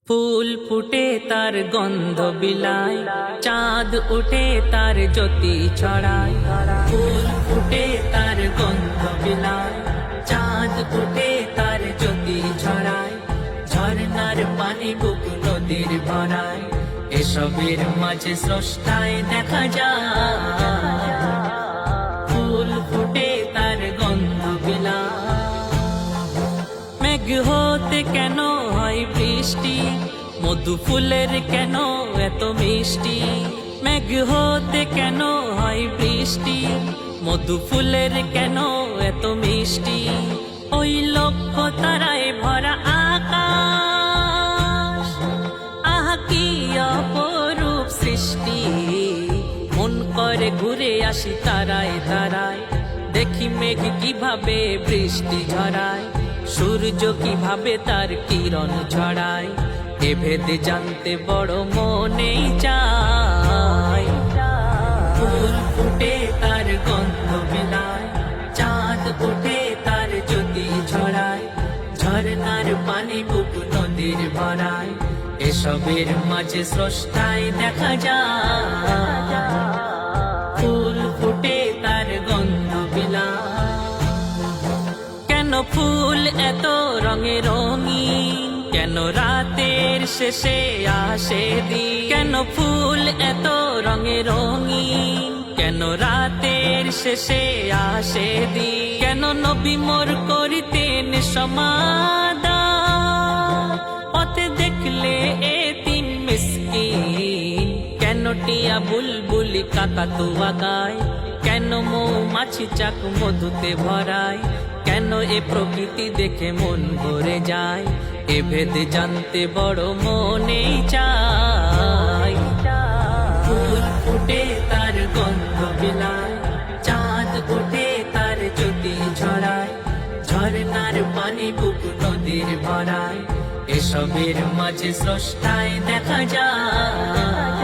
ফুল ফুটে তার গন্ধ বিলায়, চাঁদ উঠে তার জ্যোতি ছড়ায়। ফুল ফুটে তার গন্ধ বিলায়, চাঁদ উঠে তার জ্যোতি ছড়ায়। ঝর্ণার পানি বুক নদীর ভরায়, এসবের মাঝে স্রষ্টায় দেখা যায়। ফুল ফুটে তার গন্ধ বিলায়। মেঘ হতে কেন হয় বৃষ্টি, মধু ফুলের কেন এত মিষ্টি। মেঘ হতে কেন হয় বৃষ্টি, মধু ফুলের কেন এত মিষ্টি। ওই লক্ষ তারায় ভরা আকাশ, আহা কি অপরূপ সৃষ্টি। মন করে ঘুরে আসি তারায় তারায়, দেখি মেঘ কিভাবে বৃষ্টি ঝরায়, সূর্য কিভাবে তার কিরণ ছড়ায়। এ ভেদে জানতে বড় মনেই চায়। ফুল ফুটে তার গন্ধ বিলায়, চাঁদ উঠে তার জ্যোতি ছড়ায়। ঝর্ণার পানি বুক নদীর ভরায়, এসবের মাঝে স্রষ্টায় দেখা যায়। ফুল ফুটে তার গন্ধ বিলায়। কেন ফুল এত রঙে রঙিন, কেন রাতের শেষে আসে দিন। কেন ফুল এত রঙে রঙিন, কেন রাতের শেষে আসে দিন। কেন নবী মোর করিতেন সমাদান, পথে দেখলে এতিম মিসকিন। কেন টিয়া বুলবুলি কাকাতুয়া গায়, কেন মৌমাছি চাক মধুতে ভরায়। কেন এ প্রকৃতি দেখে মন ভরে যায়, এ ভেদ জানতে বড় মনেই চায়। ফুল ফুটে তার গন্ধ বিলায়, চাঁদ উঠে তার জ্যোতি ছড়ায়। ঝর্ণার পানি বুক নদীর ভরায়, এসবের মাঝে স্রষ্টায় দেখা যায়।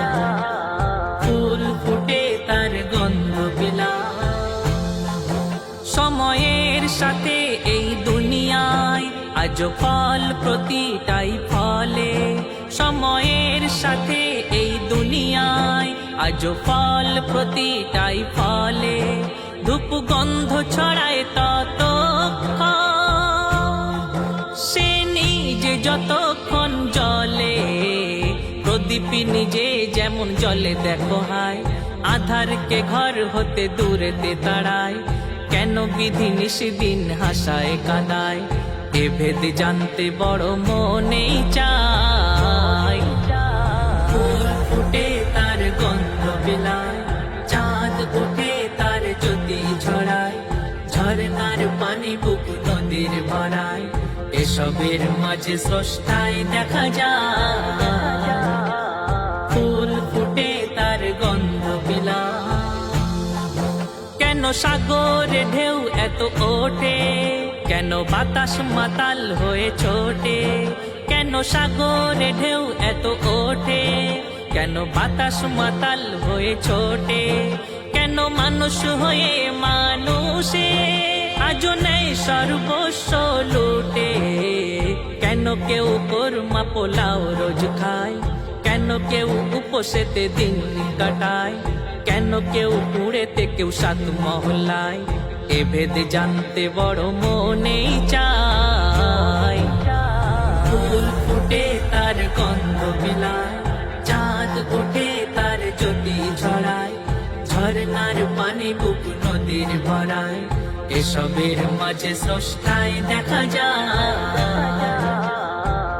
ফুল ফুটে তার গন্ধ বিলায়। সময়ের সাথে এই দুনিয়ায় আজ ফল প্রতিটাই ফলে। সময়ের সাথে এই দুনিয়ায় আজ ফল প্রতিটাই ফলে। ধূপ গন্ধ ছড়ায় ততক্ষণ, সে নিজে যতক্ষণ জ্বলে। প্রদীপ নিজে যেমন জ্বলে দেখো হায়, আধারকে ঘর হতে দূরেতে তাড়ায়। কেন বিধি নিষিদিন হাসায় কাদায়, এ ভেদ জানতে বড় মনেই চায়। ফুল ফুটে তার গন্ধ বিলায়, চাঁদ উঠে তার জ্যোতি ছড়ায়। ঝর্ণার পানি বুক নদীর ভরায়, এসবের মাঝে স্রষ্টায় দেখা যায়। ফুল ফুটে তার গন্ধ বিলায়। কেন সাগরে ঢেউ এত ওঠে, কেন বাতাস মাতাল হয়ে ছোটে। কেন সাগরে ঢেউ এত ওঠে, কেন বাতাস মাতাল হয়ে ছোটে। কেন মানুষ হয়ে মানুষে আজও নেই সর্বস্ব লুটে। কেন কেউ কোরমা পোলাও রোজ খায়, কেন কেউ উপসেতে দিন কাটায়। কেন কেউ কুড়েতে কেউ সাত মহলায়, এ ভেদ জানতে বড় মনেই চায়। ফুল ফুটে তার গন্ধ বিলায়, চাঁদ উঠে তার জ্যোতি ছড়ায়। ঝর্ণার পানি বুক নদীর ভরায়, এসবের মাঝে স্রষ্টায় দেখা যায়।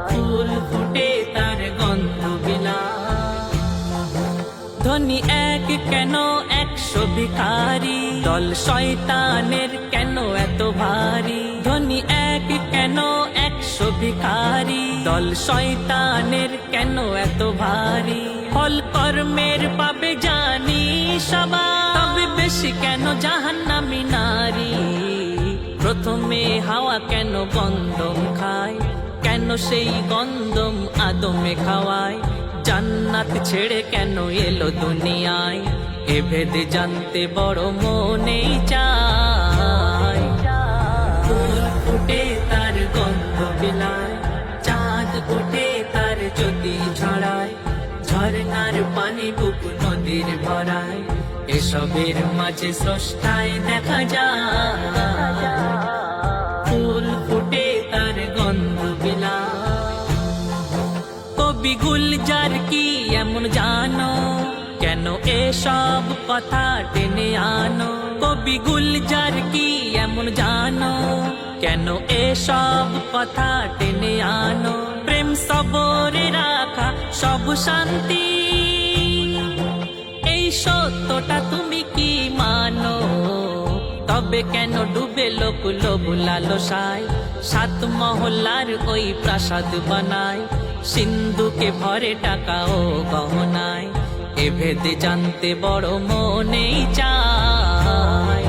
ফুল ফুটে তার গন্ধ বিলায়। ধনী এক কেন 100 ভিখারি, দল শয়তানের কেন এত ভারী। ধনী এক কেন 100 ভিখারি, দল শয়তানের কেন এত ভারী। ফল কর্মের পাবে জানি সবাই, তবে বেশি কেন জাহান্নামী নারী। প্রথমে হাওয়া কেন গন্ধম খায়, কেন সেই গন্ধম আদমে খাওয়ায়। জান্নাত ছেড়ে কেন এলো দুনিয়ায়, এ ভেদে জানতে বড় মনেই চায়। ফুল ফুটে তার গন্ধ বিলায়, চাঁদ উঠে তার জ্যোতি ছড়ায়, ঝরনার পানি বুক নদীর ভরায়, এসবের মাঝে স্রষ্টায় দেখা যায় ফুল ফুটে তার গন্ধ বিলায়। কবি গুলজার কি এমন জানো, কেন এসব কথা টেনে আনো? কবি গুলজার কি এমন জানো, কেন এসব কথা টেনে আনো? প্রেম সবরে রাখা সব শান্তি, এই সত্যটা তুমি কি মানো? তবে কেন ডুবে লোক লোভ লালসায়, সাত মহল্লার ওই প্রাসাদ বানায়, সিন্ধুকে ভরে টাকা ও গহনায়? এ ভেদে জানতে বড় মনেই চায়।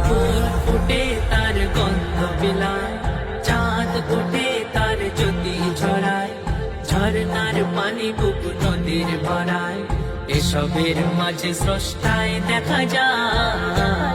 ফুল ফুটে তার গন্ধ বিলায়, চাঁদ ওঠে তার জ্যোতি ছড়ায়, ঝরনার পানি বুক নদীর ভরায়, এসবের মাঝে স্রষ্টায় দেখা যায়